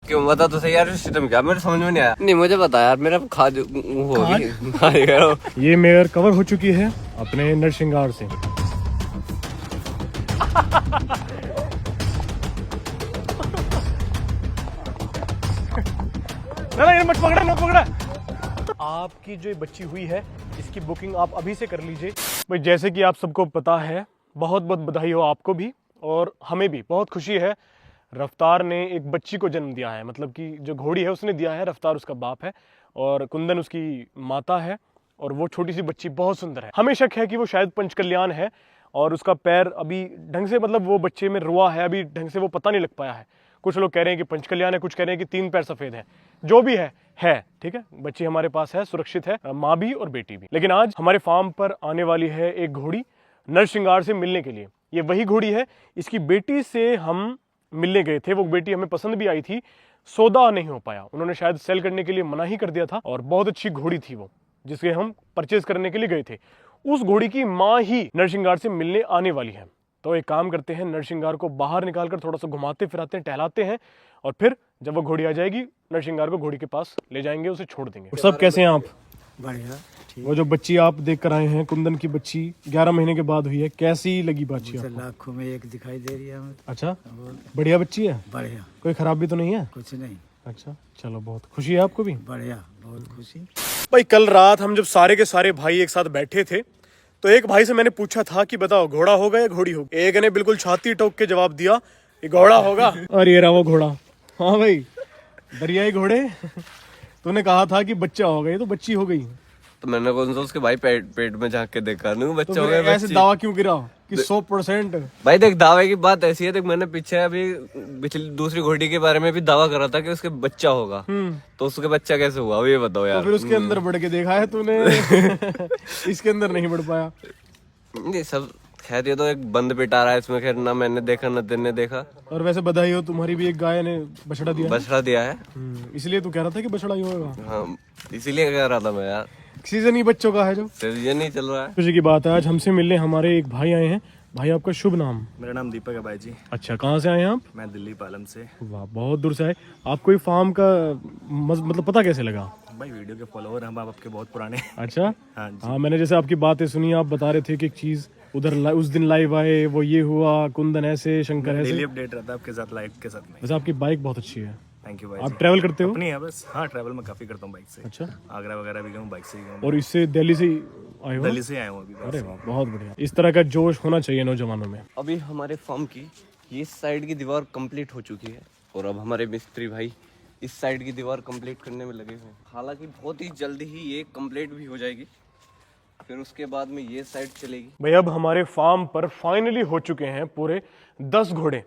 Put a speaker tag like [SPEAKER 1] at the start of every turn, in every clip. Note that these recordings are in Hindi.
[SPEAKER 1] क्यों बता तो सही यार, सिस्टम क्या मेरे समझ में नहीं आया। नहीं मुझे बता यार, मेरा खाद
[SPEAKER 2] ये मेयर कवर हो चुकी है अपने नरसिंगार से। ना मत पकड़ा, मत पकड़ा। आपकी जो बच्ची हुई है इसकी बुकिंग आप अभी से कर लीजिए। भाई जैसे कि आप सबको पता है, बहुत बहुत बधाई हो आपको भी और हमें भी बहुत खुशी है। रफ्तार ने एक बच्ची को जन्म दिया है, मतलब कि जो घोड़ी है उसने दिया है, रफ्तार उसका बाप है और कुंदन उसकी माता है। और वो छोटी सी बच्ची बहुत सुंदर है। हमें शक है कि वो शायद पंचकल्याण है और उसका पैर अभी ढंग से, मतलब वो बच्चे में रुआ है, अभी ढंग से वो पता नहीं लग पाया है। कुछ लोग कह रहे हैं कि पंचकल्याण है, कुछ कह रहे हैं कि 3 पैर सफेद है। जो भी है ठीक है। बच्ची हमारे पास है, सुरक्षित है, माँ भी और बेटी भी। लेकिन आज हमारे फार्म पर आने वाली है एक घोड़ी नरसिंगार से मिलने के लिए। ये वही घोड़ी है, इसकी बेटी से हम मिलने गए थे। वो बेटी हमें पसंद भी आई थी, सौदा नहीं हो पाया, उन्होंने शायद सेल करने के लिए मना ही कर दिया था। और बहुत अच्छी घोड़ी थी वो, जिसके हम परचेज करने के लिए गए थे। उस घोड़ी की माँ ही नरसिंगार से मिलने आने वाली है। तो एक काम करते हैं, नरसिंगार को बाहर निकालकर थोड़ा सा घुमाते फिराते हैं, टहलाते हैं और फिर जब वो घोड़ी आ जाएगी नरसिंगार को घोड़ी के पास ले जाएंगे, उसे छोड़ देंगे। सब कैसे हैं आप?
[SPEAKER 3] बढ़िया।
[SPEAKER 2] वो जो बच्ची आप देख कर आए हैं, कुंदन की बच्ची 11 महीने के बाद हुई है, कैसी लगी बच्ची आपको?
[SPEAKER 3] लाखों में एक दिखाई दे रही है हमें।
[SPEAKER 2] अच्छा, बढ़िया बच्ची है?
[SPEAKER 3] बढ़िया,
[SPEAKER 2] कोई खराबी तो नहीं है?
[SPEAKER 3] कुछ नहीं।
[SPEAKER 2] अच्छा चलो, बहुत खुशी है आपको भी?
[SPEAKER 3] बढ़िया, बहुत खुशी।
[SPEAKER 2] भाई कल रात हम जब सारे के सारे भाई एक साथ बैठे थे तो एक भाई से मैंने पूछा था कि बताओ घोड़ा होगा या घोड़ी होगी। एक ने बिल्कुल छाती ठोक के जवाब दिया कि घोड़ा होगा। और ये रहा वो घोड़ा। हाँ भाई, दरियाई घोड़े। तूने कहा था कि बच्चा होगा, ये तो बच्ची हो गई।
[SPEAKER 1] तो मैंने कौन सा उसके भाई पेट में झांक के देखा, नहीं बच्चा हो गया।
[SPEAKER 2] ऐसे दावा क्यों गिरा कि 100%?
[SPEAKER 1] भाई देख, दावे की बात ऐसी है, देख मैंने पीछे अभी पिछली दूसरी घोड़ी के बारे में भी दावा करा था कि उसके बच्चा होगा। तो उसके बच्चा कैसे हुआ वो ये बताओ यार।
[SPEAKER 2] तो फिर उसके अंदर बढ़ के देखा है तूने? इसके अंदर नहीं बढ़ पाया।
[SPEAKER 1] ये सब खैर, ये तो एक बंद पेट आ रहा है इसमें, खैर ना मैंने देखा ना तेने देखा।
[SPEAKER 2] और वैसे बधाई हो, तुम्हारी भी एक गाय ने बछड़ा दिया।
[SPEAKER 1] बछड़ा दिया है।
[SPEAKER 2] इसलिए तू कह रहा था कि बछड़ा ही होगा।
[SPEAKER 1] हाँ, इसीलिए कह रहा था मैं यार,
[SPEAKER 2] सीजन ही बच्चों का है जो।
[SPEAKER 1] सीजन नहीं चल रहा है।
[SPEAKER 2] खुशी की बात है, आज हमसे मिलने हमारे एक भाई आए हैं। भाई आपका शुभ नाम?
[SPEAKER 4] मेरा नाम दीपक है भाई जी।
[SPEAKER 2] अच्छा, कहाँ से आए हैं आप?
[SPEAKER 4] मैं दिल्ली पालम से।
[SPEAKER 2] वाह, बहुत दूर से आए। आपको ये फार्म का मतलब पता कैसे लगा?
[SPEAKER 4] भाई वीडियो के फॉलोअर हम आपके बहुत पुराने।
[SPEAKER 2] अच्छा।
[SPEAKER 4] हाँ जी।
[SPEAKER 2] हाँ, मैंने जैसे आपकी बातें सुनी, आप बता रहे थे कि एक चीज उधर उस दिन लाइव आए, वो ये हुआ, कुंदन ऐसे, शंकर ऐसे।
[SPEAKER 4] डेली अपडेट रहता है आपके साथ, लाइव के साथ में।
[SPEAKER 2] वैसे आपकी बाइक बहुत अच्छी है।
[SPEAKER 4] थैंक यू भाई
[SPEAKER 2] आप
[SPEAKER 4] जी।
[SPEAKER 2] ट्रैवल करते हो?
[SPEAKER 4] अपनी है बस। हाँ, ट्रैवल मैं काफी करता हूँ बाइक से।
[SPEAKER 2] अच्छा।
[SPEAKER 4] आगरा वगैरह भी गया हूँ बाइक से ही गया हूँ।
[SPEAKER 2] और इससे दिल्ली से आए हो?
[SPEAKER 4] दिल्ली से आया हूँ अभी।
[SPEAKER 2] अरे वाह, बहुत बढ़िया। इस तरह का जोश होना चाहिए नौजवानों में।
[SPEAKER 1] अभी हमारे फार्म की ये साइड की दीवार कंप्लीट हो चुकी है और अब हमारे मिस्त्री भाई इस साइड की दीवार कंप्लीट करने में लगे हुए हैं। हालांकि बहुत ही जल्दी ही ये कंप्लीट भी हो जाएगी, फिर उसके बाद में ये साइड चलेगी।
[SPEAKER 2] भाई अब हमारे फार्म पर फाइनली हो चुके हैं पूरे 10 घोड़े।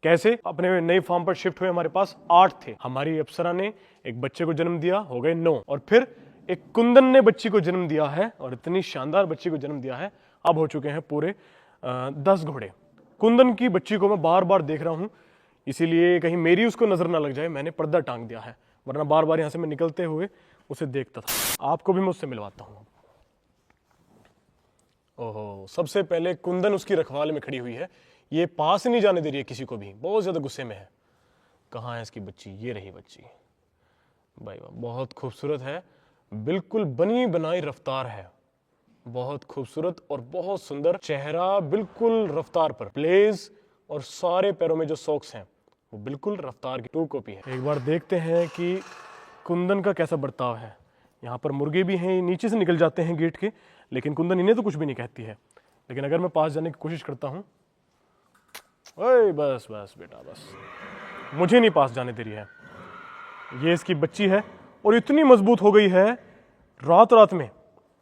[SPEAKER 2] कैसे? अपने नई फार्म पर शिफ्ट हुए हमारे पास 8 थे। हमारी अप्सरा ने एक बच्चे को जन्म दिया, हो गए 9। और फिर एक कुंदन ने बच्ची को जन्म दिया है और इतनी शानदार बच्ची को जन्म दिया है। अब हो चुके हैं पूरे 10 घोड़े। कुंदन की बच्ची को मैं बार बार देख रहा हूं, इसीलिए कहीं मेरी उसको नजर ना लग जाए, मैंने पर्दा टांग दिया है, वरना बार बार यहां से मैं निकलते हुए उसे देखता था। आपको भी मैं उससे मिलवाता हूं। ओहो, सबसे पहले कुंदन उसकी रखवाले में खड़ी हुई है, ये पास ही नहीं जाने दे रही है किसी को भी, बहुत ज्यादा गुस्से में है। कहाँ है इसकी बच्ची? ये रही बच्ची। भाई वाह, बहुत खूबसूरत है, बिल्कुल बनी बनाई रफ्तार है, बहुत खूबसूरत और बहुत सुंदर चेहरा, बिल्कुल रफ्तार पर प्लेज, और सारे पैरों में जो सॉक्स हैं वो बिल्कुल रफ्तार की टू कॉपी है। एक बार देखते हैं कि कुंदन का कैसा बर्ताव है। यहाँ पर मुर्गे भी हैं, नीचे से निकल जाते हैं गेट के, लेकिन कुंदन इन्हें तो कुछ भी नहीं कहती है। लेकिन अगर मैं पास जाने की कोशिश करता हूँ, ओए बस बस बेटा बस, मुझे नहीं पास जाने दे रही है। ये इसकी बच्ची है और इतनी मजबूत हो गई है रात रात में।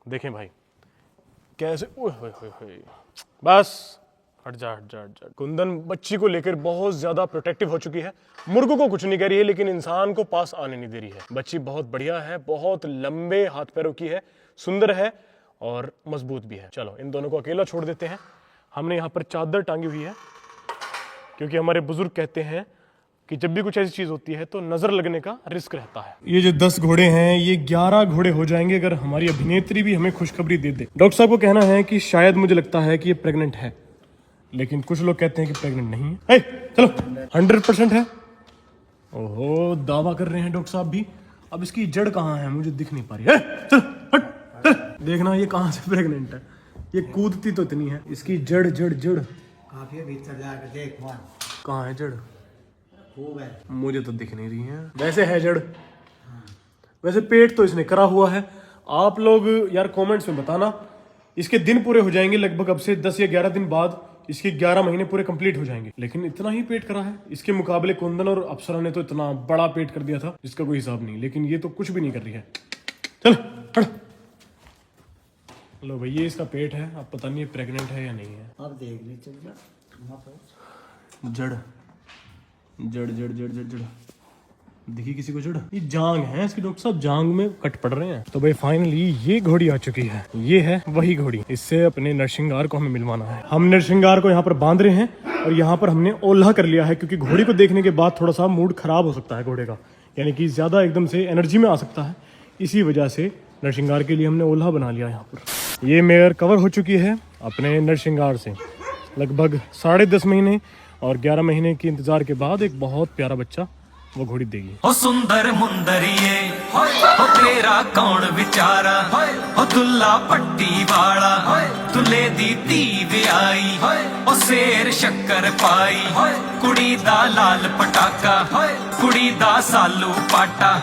[SPEAKER 2] देखें भाई कैसे, ओए होए होए होए, बस हट जा हट जा हट जा। कुंदन बच्ची को लेकर बहुत ज्यादा प्रोटेक्टिव हो चुकी है, मुर्गों को कुछ नहीं कह रही है, लेकिन इंसान को पास आने नहीं दे रही है। बच्ची बहुत बढ़िया है, बहुत लंबे हाथ पैरों की है, सुंदर है और मजबूत भी है। चलो इन दोनों को अकेला छोड़ देते हैं। हमने यहाँ पर चादर टांगी हुई है, क्योंकि हमारे बुजुर्ग कहते हैं कि जब भी कुछ ऐसी चीज होती है तो नजर लगने का रिस्क रहता है। ये जो 10 घोड़े हैं, ये 11 घोड़े हो जाएंगे अगर हमारी अभिनेत्री भी हमें खुशखबरी दे दे। डॉक्टर साहब को कहना है कि शायद मुझे लगता है कि ये प्रेग्नेंट है, लेकिन कुछ लोग कहते हैं कि प्रेग्नेंट नहीं है। चलो 100% है, ओहो, दावा कर रहे हैं डॉक्टर साहब भी। अब इसकी जड़ कहाँ है, मुझे दिख नहीं पा रही है। चल, हट, चल। देखना ये कहाँ से प्रेग्नेंट है, ये कूदती तो इतनी है। इसकी जड़ जड़ जड़
[SPEAKER 3] काफी भीतर जाकर देख मान
[SPEAKER 2] कहाँ है जड़,
[SPEAKER 3] खूब है।
[SPEAKER 2] मुझे तो दिख नहीं रही है। वैसे है जड़, वैसे पेट तो इसने करा हुआ है। आप लोग यार कमेंट्स में बताना, इसके दिन पूरे हो जाएंगे लगभग अब से 10 या 11 दिन बाद इसके 11 महीने पूरे कंप्लीट हो जाएंगे, लेकिन इतना ही पेट करा है। इसके मुकाबले कुंदन और अप्सरा ने तो इतना बड़ा पेट कर दिया था जिसका कोई हिसाब नहीं, लेकिन ये तो कुछ भी नहीं कर रही है। चल हट। लो भाई, ये इसका पेट है। अब पता नहीं प्रेग्नेंट है या नहीं है।
[SPEAKER 3] अब देख ले, चल जा वहाँ पर।
[SPEAKER 2] जड़ जड़ जड़ जड़ जड़ जड़ देखी किसी को जड़, ये जांग है इसकी। डॉक्टर साहब जांग में कट पड़ रहे हैं। तो भाई फाइनली ये घोड़ी आ चुकी है। ये है वही घोड़ी, इससे अपने नरसिंगार को हमें मिलवाना है। हम नरसिंगार को यहाँ पर बांध रहे हैं और यहाँ पर हमने ओल्हा कर लिया है, क्योंकि घोड़ी को देखने के बाद थोड़ा सा मूड खराब हो सकता है घोड़े का, यानी कि ज्यादा एकदम से एनर्जी में आ सकता है। इसी वजह से नरसिंगार के लिए हमने ओल्हा बना लिया यहाँ पर। ये मेयर कवर हो चुकी है अपने नरसिंगार से लगभग 10.5 महीने, और 11 महीने के इंतजार के बाद एक बहुत प्यारा बच्चा वो घोड़ी देगी।
[SPEAKER 5] हो सुंदर मुंदरिए हो तेरा कौन विचारा हो दुल्ला पट्टी वाला दुल्ले दी धी विआई हो शेर शक्कर पाई कुड़ी दा लाल पटाका कुड़ी दा सालू पाटा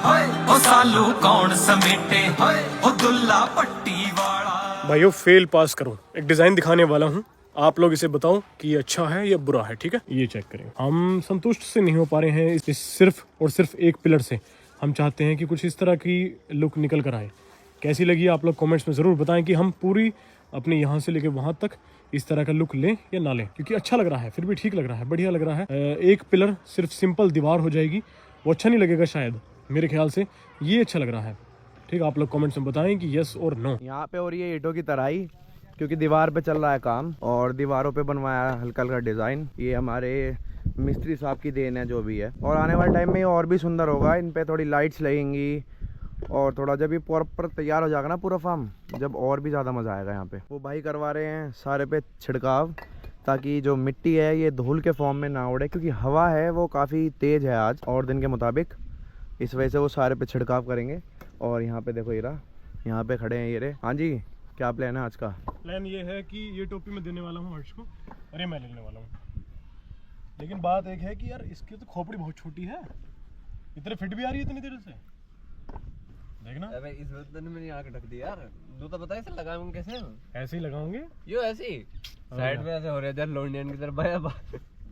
[SPEAKER 5] हो सालू कौन समेटे हो दुल्ला पट्टी वाला।
[SPEAKER 2] भाइयों फेल पास करो, एक डिजाइन दिखाने वाला हूँ, आप लोग इसे बताओ कि ये अच्छा है या बुरा है। ठीक है, ये चेक करें। हम संतुष्ट से नहीं हो पा रहे हैं इस सिर्फ और सिर्फ एक पिलर से। हम चाहते हैं कि कुछ इस तरह की लुक निकल कर आए। कैसी लगी आप लोग कमेंट्स में ज़रूर बताएं कि हम पूरी अपने यहाँ से लेके वहाँ तक इस तरह का लुक लें या ना लें, क्योंकि अच्छा लग रहा है, फिर भी ठीक लग रहा है, बढ़िया लग रहा है। एक पिलर सिर्फ सिंपल दीवार हो जाएगी, वो अच्छा नहीं लगेगा शायद, मेरे ख्याल से ये अच्छा लग रहा है। ठीक है, आप लोग कमेंट्स में बताएं कि यस और नो।
[SPEAKER 6] यहाँ पे हो रही है ईंटों की तराई, क्योंकि दीवार पे चल रहा है काम और दीवारों पे बनवाया है हल्का हल्का डिज़ाइन। ये हमारे मिस्त्री साहब की देन है जो भी है, और आने वाले टाइम में ये और भी सुंदर होगा। इन पे थोड़ी लाइट्स लगेंगी और थोड़ा जब ये प्रॉपर तैयार हो जाएगा ना पूरा फार्म, जब और भी ज़्यादा मज़ा आएगा यहाँ पे। वो भाई करवा रहे हैं सारे पे छिड़काव, ताकि जो मिट्टी है ये धूल के फॉर्म में ना उड़े, क्योंकि हवा है वो काफ़ी तेज़ है आज और दिन के मुताबिक, इस वजह से वो सारे पे छिड़काव करेंगे। और यहाँ पे देखो हीरा, यहाँ पे खड़े हैं ये रे। हाँ जी, क्या प्लान है आज का?
[SPEAKER 2] प्लान ये है कि ये टोपी मैं देने वाला हूँ हर्ष को, अरे मैं लेने वाला हूँ। लेकिन बात एक है कि यार इसकी तो खोपड़ी बहुत छोटी है, इतने फिट भी आ रही है इतनी देर से, देखना।
[SPEAKER 1] अबे इस वक्त ने मैंने आके ढक दिया यार। जूता पता है इसे लगाऊंगा कैसे?
[SPEAKER 2] ऐसे ही लगाओगे
[SPEAKER 1] यो ऐसे ही साइड में ऐसे हो रहा है यार, लोंडियन की तरह बाया बा।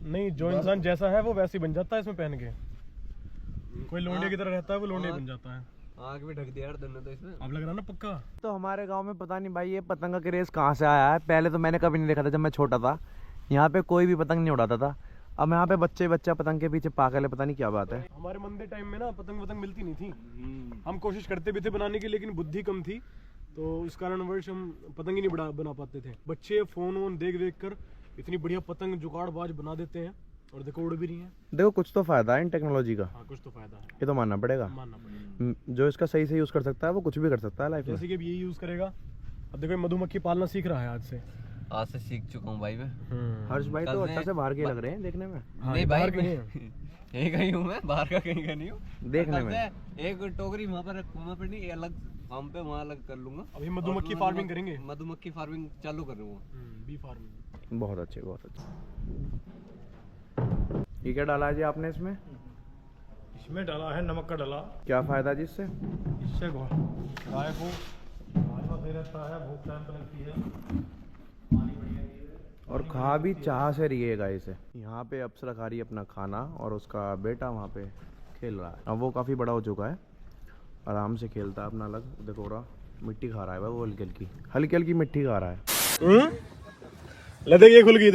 [SPEAKER 2] नहीं, जो इंसान जैसा है वो वैसे ही बन जाता है इसमें पहन के। कोई लोंडे की तरह रहता है वो लोंडे बन जाता है।
[SPEAKER 1] आग भी ढक दिया यार दोनों तो इसमें।
[SPEAKER 2] अब लग रहा ना पक्का।
[SPEAKER 6] तो हमारे गांव में पता नहीं भाई ये पतंग का क्रेज़ कहाँ से आया है। पहले तो मैंने कभी नहीं देखा था, जब मैं छोटा था यहाँ पे कोई भी पतंग नहीं उड़ाता था। अब यहाँ पे बच्चा पतंग के पीछे पागल है, पता नहीं क्या बात है।
[SPEAKER 2] हमारे मंदिर टाइम में ना पतंग मिलती नहीं थी। हम कोशिश करते भी थे बनाने की, लेकिन बुद्धि कम थी, तो उस कारणवश हम पतंग ही नहीं बना पाते थे। बच्चे फोन वोन देख कर इतनी बढ़िया पतंग जुगाड़बाज बना देते हैं, और देखो उड़ भी रही है।
[SPEAKER 6] देखो कुछ तो फायदा है इन टेक्नोलॉजी का।
[SPEAKER 2] हाँ, कुछ तो फायदा है,
[SPEAKER 6] ये तो मानना पड़ेगा। जो इसका सही से यूज कर सकता है वो कुछ भी कर सकता है लाइफ में।
[SPEAKER 2] जैसे कि ये यूज करेगा। अब देखो मधुमक्खी पालना सीख रहा है आज से
[SPEAKER 1] सीख चुका हूँ भाई मैं।
[SPEAKER 6] हर्ष भाई तो अच्छा से बाहर के लग रहे हैं देखने में।
[SPEAKER 1] नहीं भाई, यही कहीं हूँ मैं, बाहर का कहीं का नहीं हूँ
[SPEAKER 6] देखने में।
[SPEAKER 1] एक टोकरी वहाँ पर वहाँ पर नहीं, अलग फार्म पे वहाँ अलग कर लूंगा।
[SPEAKER 2] अभी मधुमक्खी फार्मिंग करेंगे,
[SPEAKER 1] मधुमक्खी फार्मिंग चालू कर रहा हूँ।
[SPEAKER 2] Bee farming.
[SPEAKER 6] बहुत अच्छे, बहुत अच्छे। ये क्या डाला है जी आपने इसमें?
[SPEAKER 2] इसमें डाला है नमक का डाला।
[SPEAKER 6] क्या फायदा जी इससे?
[SPEAKER 2] इससे गाय को हाजमा सही रहता है, भूख टाइम पे लगती है,
[SPEAKER 6] और खा भी चाह से रहिएगा इसे। यहाँ पे अप्सरा खा रही है अपना खाना और उसका बेटा वहाँ पे खेल रहा है। अब वो काफ़ी बड़ा हो चुका है, आराम से खेलता है अपना अलग। देखो रहा मिट्टी खा रहा है वो, हल्की हल्की मिट्टी खा रहा है।
[SPEAKER 2] ले देखिए खुल गई।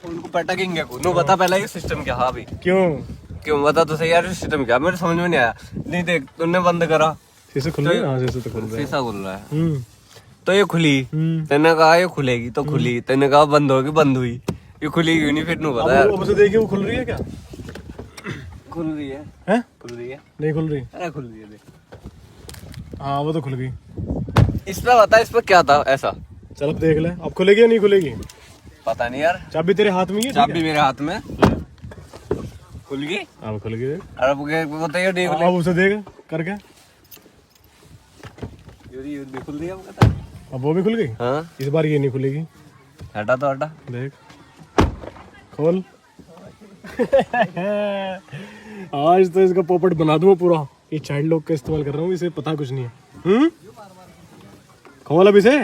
[SPEAKER 1] उनको पटकेंगे को नो बता पहले ये सिस्टम क्या। हाँ भाई क्यों बता तो सही यार, सिस्टम क्या मेरे समझ में नहीं आया। नहीं देख तूने बंद करा,
[SPEAKER 2] शीशे खुल रहे हैं। हाँ, शीशे तो खुल रहे हैं।
[SPEAKER 1] शीशा खुल रहा है तो ये खुली, तेने कहा ये खुलेगी तो खुली, तेने कहा बंद होगी बंद हुई, ये खुलेगी नहीं। फिर नो बता यार।
[SPEAKER 2] अब उसे देखिए वो खुल रही है क्या?
[SPEAKER 1] खुल रही है,
[SPEAKER 2] हैं?
[SPEAKER 1] खुल रही है,
[SPEAKER 2] नहीं खुल रही।
[SPEAKER 1] अरे खुल रही है देख।
[SPEAKER 2] हाँ वो तो खुल गई।
[SPEAKER 1] इस पे बता, इस पे क्या था ऐसा?
[SPEAKER 2] चल अब देख ले, अब खुलेगी या नहीं खुलेगी?
[SPEAKER 1] पता नहीं यार।
[SPEAKER 2] चाबी तेरे हाथ में ही है?
[SPEAKER 1] चाबी मेरे हाथ में। खुल गई?
[SPEAKER 2] अब खुल गई देख।
[SPEAKER 1] अब बताइए नहीं खुली?
[SPEAKER 2] अब उसे देख करके,
[SPEAKER 1] ये भी खुल गई अब कहता है।
[SPEAKER 2] अब वो भी खुल गई।
[SPEAKER 1] हाँ
[SPEAKER 2] इस बार ये नहीं खुलेगी।
[SPEAKER 1] हटा तो हटा।
[SPEAKER 2] देख खोल। आज तो इसका पोपट बना दूंगा पूरा। ये चाइल्ड लॉक का इस्तेमाल कर रहा हूँ, इसे पता कुछ नहीं है। खोल अब इसे,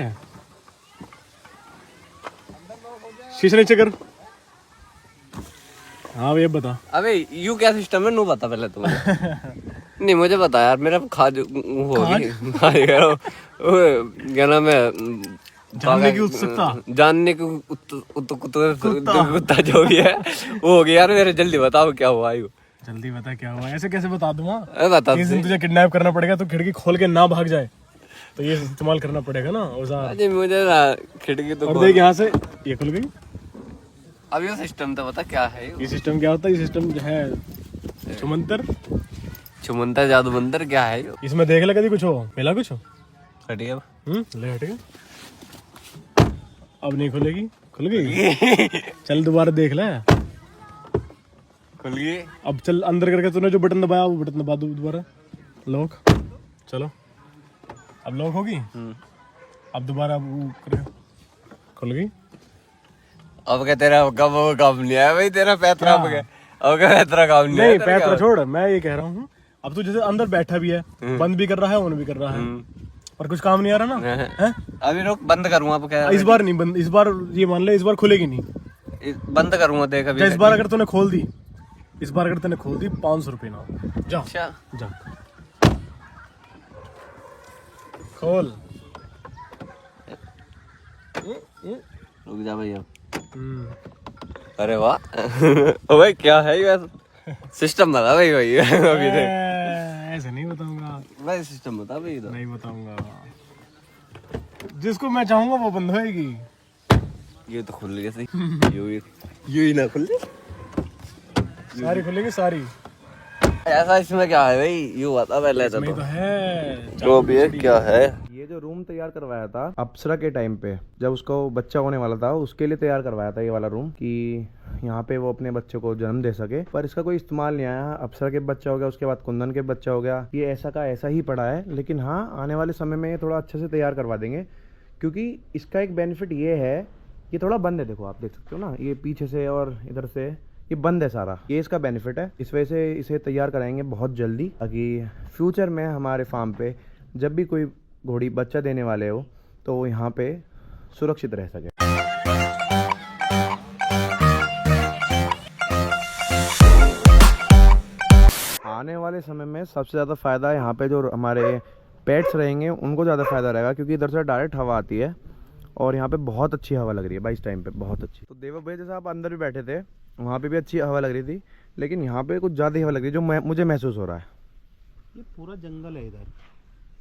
[SPEAKER 2] शीशे नीचे कर। हाँ ये बता।
[SPEAKER 1] अबे यू क्या सिस्टम है? नू बता पहले तुम। नहीं मुझे बता यार, मेरा खाज होगी। क्या नाम है?
[SPEAKER 2] जानने की उत्सुकता।
[SPEAKER 1] जानने की उत्सुकता जो भी है वो हो गया यार मेरे। जल्दी बताओ क्या हुआ यू?
[SPEAKER 2] जल्दी बता क्या हुआ। ऐसे कैसे बता दूंगा?
[SPEAKER 1] बता।
[SPEAKER 2] किस दिन तुझे किडनैप करना पड़ेगा तो खिड़की खोल के ना भाग जाए, तो ये इस्तेमाल करना पड़ेगा ना औजार।
[SPEAKER 1] अरे मुझे ना खिड़की तो
[SPEAKER 2] और देख यहाँ से ये खुल गई।
[SPEAKER 1] अब ये सिस्टम तो बता क्या है?
[SPEAKER 2] ये सिस्टम क्या होता है? ये सिस्टम है छुमंतर,
[SPEAKER 1] छुमंतर जादू मंतर क्या है यो?
[SPEAKER 2] इसमें देख ले कभी कुछ हो, मिला कुछ हो?
[SPEAKER 1] हटिए अब।
[SPEAKER 2] ले हट गया। अब नहीं खुलेगी। खुल गई। चल दोबारा देख ले।
[SPEAKER 1] खुल गई।
[SPEAKER 2] अब चल अंदर करके तूने जो बटन दबाया वो बटन दबा दो दोबारा। लॉक। चलो अब लॉक होगी। अब दोबारा वो कर, खुल गई।
[SPEAKER 1] अब क्या तेरा कब वो काम नहीं आया भाई? तेरा पैतरा अब क्या? अब क्या पैतरा काम नहीं आया?
[SPEAKER 2] नहीं पैर छोड़, मैं ये कह रहा हूँ अब तू जैसे अंदर बैठा भी है, बंद भी कर रहा है, ऑन भी कर रहा है, पर कुछ काम नहीं आ रहा ना है?
[SPEAKER 1] अभी रुक बंद करूंगा। अब क्या
[SPEAKER 2] इस बार नहीं बंद, इस बार ये मान ले इस बार खुलेगी नहीं।
[SPEAKER 1] बंद करूंगा देख अभी।
[SPEAKER 2] इस बार अगर तूने खोल दी, इस बार अगर तूने खोल दी 500 रुपये ना। जा
[SPEAKER 1] अच्छा
[SPEAKER 2] जा खोल।
[SPEAKER 1] रुक जा भाई अब। अरे वाह। भाई क्या है ये? सिस्टम बता भाई भाई। अभी देख
[SPEAKER 2] ऐसे नहीं बताऊंगा
[SPEAKER 1] भाई, सिस्टम बता भाई। तो
[SPEAKER 2] नहीं बताऊंगा। जिसको मैं चाहूंगा वो बंद होएगी।
[SPEAKER 1] ये तो खुल गया सही। यू ही ना खुल
[SPEAKER 2] सारी खुलेगी सारी।
[SPEAKER 1] ऐसा इसमें क्या है भाई? यू बता पहले तो।
[SPEAKER 2] तो है
[SPEAKER 1] जो भी है क्या है?
[SPEAKER 6] ये जो रूम तैयार करवाया था अप्सरा के टाइम पे, जब उसको बच्चा होने वाला था, उसके लिए तैयार करवाया था ये वाला रूम कि यहाँ पे वो अपने बच्चे को जन्म दे सके। पर इसका कोई इस्तेमाल नहीं आया। अप्सरा के बच्चा हो गया, उसके बाद कुंदन के बच्चा हो गया। ये ऐसा का ऐसा ही पड़ा है। लेकिन हाँ, आने वाले समय में ये थोड़ा अच्छे से तैयार करवा देंगे, क्योंकि इसका एक बेनिफिट ये है, ये थोड़ा बंद है। देखो आप देख सकते हो ना, ये पीछे से और इधर से ये बंद है सारा। ये इसका बेनिफिट है। इस वजह से इसे तैयार कराएंगे बहुत जल्दी, ताकि फ्यूचर में हमारे फार्म पे जब भी कोई घोड़ी बच्चा देने वाले हो तो वो यहाँ पे सुरक्षित रह सके। आने वाले समय में सबसे ज़्यादा फ़ायदा यहाँ पे जो हमारे पेट्स रहेंगे उनको ज़्यादा फ़ायदा रहेगा, क्योंकि इधर से डायरेक्ट हवा आती है और यहाँ पे बहुत अच्छी हवा लग रही है भाई इस टाइम पे, बहुत अच्छी। तो देवा भैया जैसे आप अंदर भी बैठे थे, वहाँ पे भी अच्छी हवा लग रही थी, लेकिन यहाँ पे कुछ ज़्यादा ही हवा लग रही है, जो मुझे महसूस हो रहा है।
[SPEAKER 3] ये पूरा जंगल है इधर,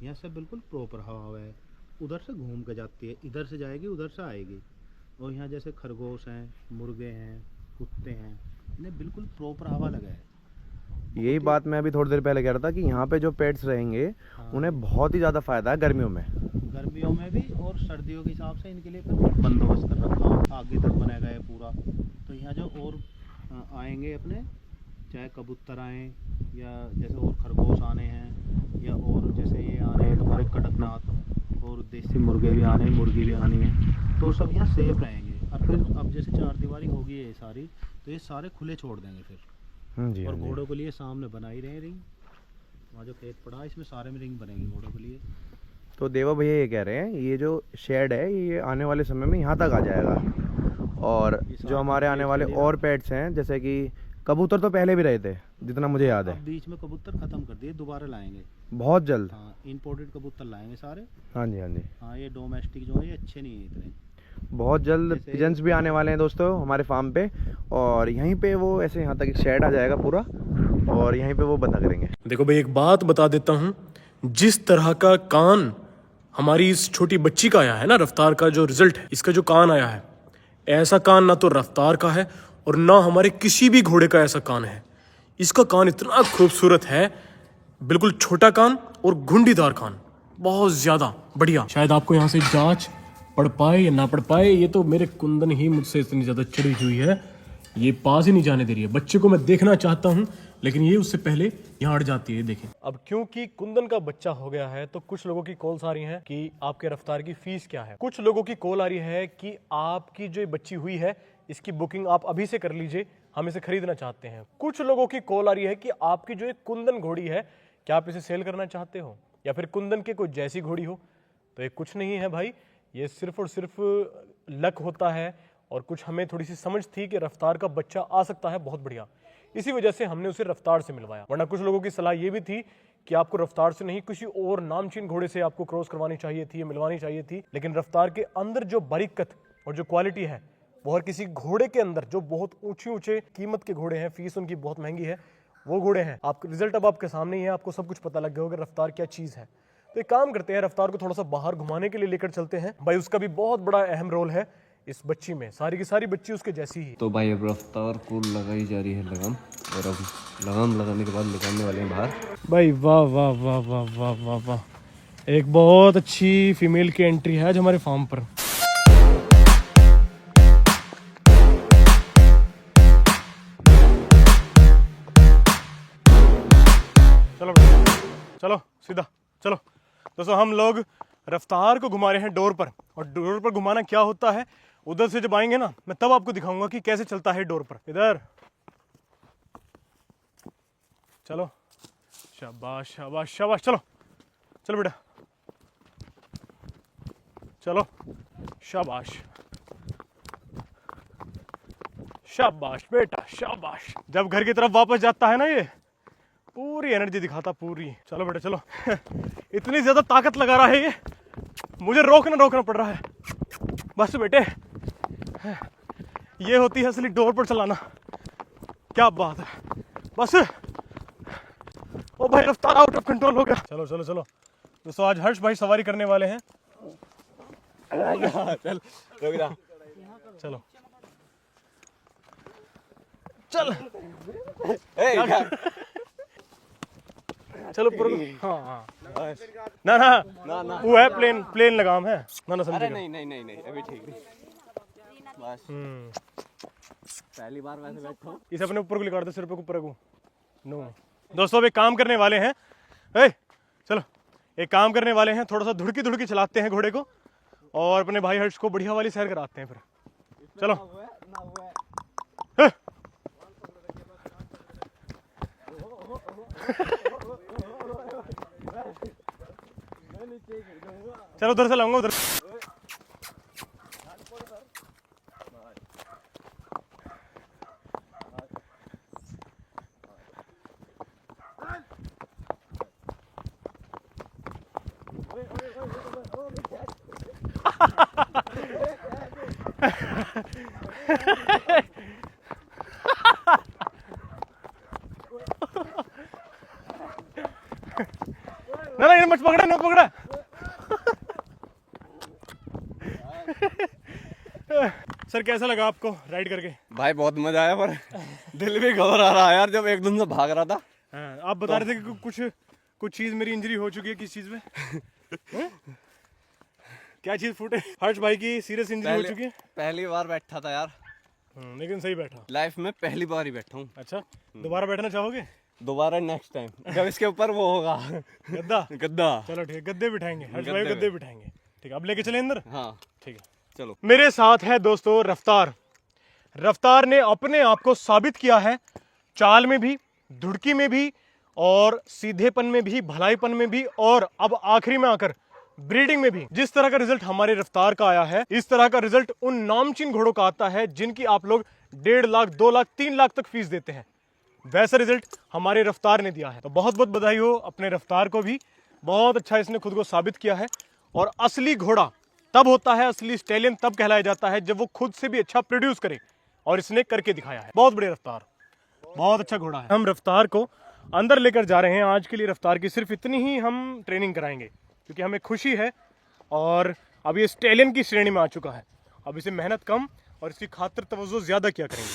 [SPEAKER 3] यहाँ से बिल्कुल प्रॉपर हवा है। उधर से घूम के जाती है, इधर से जाएगी उधर से आएगी। और यहाँ जैसे खरगोश हैं, मुर्गे हैं, कुत्ते हैं, इन्हें बिल्कुल प्रॉपर हवा लगा है।
[SPEAKER 6] यही बात मैं अभी थोड़ी देर पहले कह रहा था कि यहाँ पे जो पेट्स रहेंगे उन्हें बहुत ही ज़्यादा फ़ायदा है गर्मियों में
[SPEAKER 3] भी और सर्दियों के हिसाब से इनके लिए फिर बंदोबस्त कर रखा हूँ। आगे तक बनाया गया है पूरा। तो यहाँ जो और आएंगे अपने, चाहे कबूतर आएँ या जैसे और खरगोश आने हैं, या और जैसे ये आने हैं तुम्हारे कड़कनाथ, और देसी मुर्गे भी आने हैं, मुर्गी भी आनी है, तो सब यहाँ सेफ रहेंगे। और फिर अब जैसे चारदीवारी होगी ये सारी, तो ये सारे खुले छोड़ देंगे फिर।
[SPEAKER 6] जी।
[SPEAKER 3] और घोड़ों के लिए सामने बनाई रहे रिंग, वहाँ जो खेत पड़ा है इसमें सारे में रिंग बनेगी घोड़ों के लिए।
[SPEAKER 6] तो देवा भैया ये कह रहे हैं ये जो शेड है ये आने वाले समय में यहाँ तक आ जाएगा। और जो हमारे आने वाले और पेट्स हैं, जैसे कि कबूतर तो पहले भी रहे थे जितना मुझे याद है।
[SPEAKER 3] बीच में कबूतर खत्म कर दिए, दोबारा लाएंगे
[SPEAKER 6] बहुत जल्द।
[SPEAKER 3] हाँ, इंपोर्टेड कबूतर लाएंगे सारे।
[SPEAKER 6] हाँ जी, हाँ जी।
[SPEAKER 3] हाँ, ये डोमेस्टिक जो है ये अच्छे नहीं है इतने।
[SPEAKER 6] बहुत जल्द पिजन्स भी आने वाले हैं दोस्तों हमारे फार्म पे, और यहीं पे वो ऐसे यहाँ तक एक शेड आ जाएगा पूरा, और यहीं पे वो बंधा करेंगे।
[SPEAKER 2] देखो भाई एक बात बता देता हूँ, जिस तरह का कान हमारी इस छोटी बच्ची का आया है ना, रफ्तार का जो रिजल्ट है, इसका जो कान आया है, ऐसा कान ना तो रफ्तार का है और ना हमारे किसी भी घोड़े का ऐसा कान है। इसका कान इतना खूबसूरत है, बिल्कुल छोटा कान और घुंडीदार कान, बहुत ज़्यादा बढ़िया। शायद आपको यहाँ से जांच पढ़ पाए या ना पढ़ पाए, ये तो मेरे कुंदन ही मुझसे इतनी ज़्यादा चिड़ी हुई है ये पास ही नहीं जाने दे रही है। बच्चे को मैं देखना चाहता हूँ लेकिन ये उससे पहले यहाँ अड़ जाती है। देखें, अब क्योंकि कुंदन का बच्चा हो गया है तो कुछ लोगों की कॉल्स आ रही हैं कि आपके रफ्तार की फीस क्या है। कुछ लोगों की कॉल आ रही है कि आपकी जो बच्ची हुई है इसकी बुकिंग आप अभी से कर लीजिए, हम इसे खरीदना चाहते हैं। कुछ लोगों की कॉल आ रही है कि आपकी जो एक कुंदन घोड़ी है क्या आप इसे सेल करना चाहते हो, या फिर कुंदन के कोई जैसी घोड़ी हो। तो ये कुछ नहीं है भाई, ये सिर्फ और सिर्फ लक होता है और कुछ हमें थोड़ी सी समझ थी कि रफ्तार का बच्चा आ सकता है बहुत बढ़िया, इसी वजह से हमने उसे रफ्तार से मिलवाया। वरना कुछ लोगों की सलाह ये भी थी कि आपको रफ्तार से नहीं किसी और नामचीन घोड़े से आपको क्रॉस करवानी चाहिए थी, मिलवानी चाहिए थी। लेकिन रफ्तार के अंदर जो बारीकत और जो क्वालिटी है वो हर किसी घोड़े के अंदर, जो बहुत ऊंचे कीमत के घोड़े हैं, फीस उनकी बहुत महंगी है, वो घोड़े हैं। आपका रिजल्ट अब आपके सामने ही है, आपको सब कुछ पता लग गया होगा रफ्तार क्या चीज है। तो एक काम करते हैं, रफ्तार को थोड़ा सा बाहर घुमाने के लिए लेकर चलते हैं। भाई उसका भी बहुत बड़ा अहम रोल है इस बच्ची में, सारी की सारी बच्ची उसके जैसी ही।
[SPEAKER 1] तो भाई अब रफ्तार को लगाई जा रही है लगाम, और अब लगाम लगाने के बाद निकालने वाले हैं बाहर।
[SPEAKER 2] भाई वाह वाह वाह वाह वाह वाह वाह, एक बहुत अच्छी फीमेल की एंट्री है आज हमारे फार्म पर। चलो चलो सीधा चलो दोस्तों, हम लोग रफ्तार को घुमा रहे हैं डोर पर, और डोर पर घुमाना क्या होता है उधर से जब आएंगे ना मैं तब आपको दिखाऊंगा कि कैसे चलता है डोर पर। इधर चलो, शाबाश शाबाश शाबाश, चलो चलो बेटा चलो, शाबाश शाबाश बेटा शाबाश। जब घर की तरफ वापस जाता है ना ये पूरी एनर्जी दिखाता पूरी। चलो बेटा चलो इतनी ज्यादा ताकत लगा रहा है ये, मुझे रोकना पड़ रहा है। बस बेटे, ये होती है असली डोर पर चलाना, क्या बात है। बस ओ भाई रफ्तार आउट ऑफ कंट्रोल हो गया। चलो चलो चलो दोस्तों, आज हर्ष भाई सवारी करने वाले हैं। चल चलो चल चलो हाँ हाँ ना ना ना वो है प्लेन लगाम है ना समझे।
[SPEAKER 1] नहीं अभी ठीक नहीं, बस पहली बार वैसे बैठा हूं।
[SPEAKER 2] इसे अपने ऊपर को लिखा दो, सिर पे ऊपर को। नो दोस्तों, अब एक काम करने वाले हैं, चलो एक काम करने वाले हैं, थोड़ा सा धुड़की चलाते हैं घोड़े को और अपने भाई हर्ष को बढ़िया वाली सैर कराते हैं फिर। चलो चलो उधर से लाऊंगा, उधर ना ये मत पकड़ा, ना पकड़ा। सर कैसा लगा आपको राइड करके?
[SPEAKER 1] भाई बहुत मजा आया, पर दिल भी घबरा रहा है यार जब एकदम से भाग रहा था।
[SPEAKER 2] आप बता रहे थे कि कुछ चीज मेरी इंजरी हो चुकी है, किस चीज में? क्या चीज फूटे? हर्ष भाई की सीरियस इंजरी हो चुकी है।
[SPEAKER 1] पहली बार बैठा था यार,
[SPEAKER 2] लेकिन सही बैठा,
[SPEAKER 1] लाइफ में पहली बार ही बैठा हूँ।
[SPEAKER 2] अच्छा, दोबारा बैठना चाहोगे?
[SPEAKER 1] दोबारा नेक्स्ट टाइम जब इसके ऊपर वो होगा गद्दा।
[SPEAKER 2] चलो ठीक है, गद्दे बिठाएंगे, हर्ष भाई गद्दे बिठाएंगे। ठीक है, अब लेके चले अंदर।
[SPEAKER 1] हाँ
[SPEAKER 2] ठीक है
[SPEAKER 1] चलो।
[SPEAKER 2] मेरे साथ है दोस्तों रफ्तार ने अपने आप को साबित किया है, चाल में भी, धुड़की में भी, और सीधेपन में भी, भलाईपन में भी, और अब आखिरी में आकर ब्रीडिंग में भी। जिस तरह का रिजल्ट हमारे रफ्तार का आया है, इस तरह का रिजल्ट उन नामचीन घोड़ों का आता है जिनकी आप लोग 1.5 लाख, 2 लाख, 3 लाख तक फीस देते हैं। वैसा रिजल्ट हमारे रफ्तार ने दिया है, तो बहुत बहुत बधाई हो अपने रफ्तार को भी। बहुत अच्छा इसने खुद को साबित किया है। और असली घोड़ा तब होता है, असली स्टैलियन तब कहलाया जाता है जब वो खुद से भी अच्छा प्रोड्यूस करे, और इसने करके दिखाया है। बहुत बढ़िया रफ्तार, बहुत अच्छा घोड़ा है। हम रफ्तार को अंदर लेकर जा रहे हैं। आज के लिए रफ्तार की सिर्फ इतनी ही हम ट्रेनिंग कराएंगे, क्योंकि हमें खुशी है और अब ये स्टैलियन की श्रेणी में आ चुका है। अब इसे मेहनत कम और इसकी खातिर तवज्जो ज्यादा किया करेंगे।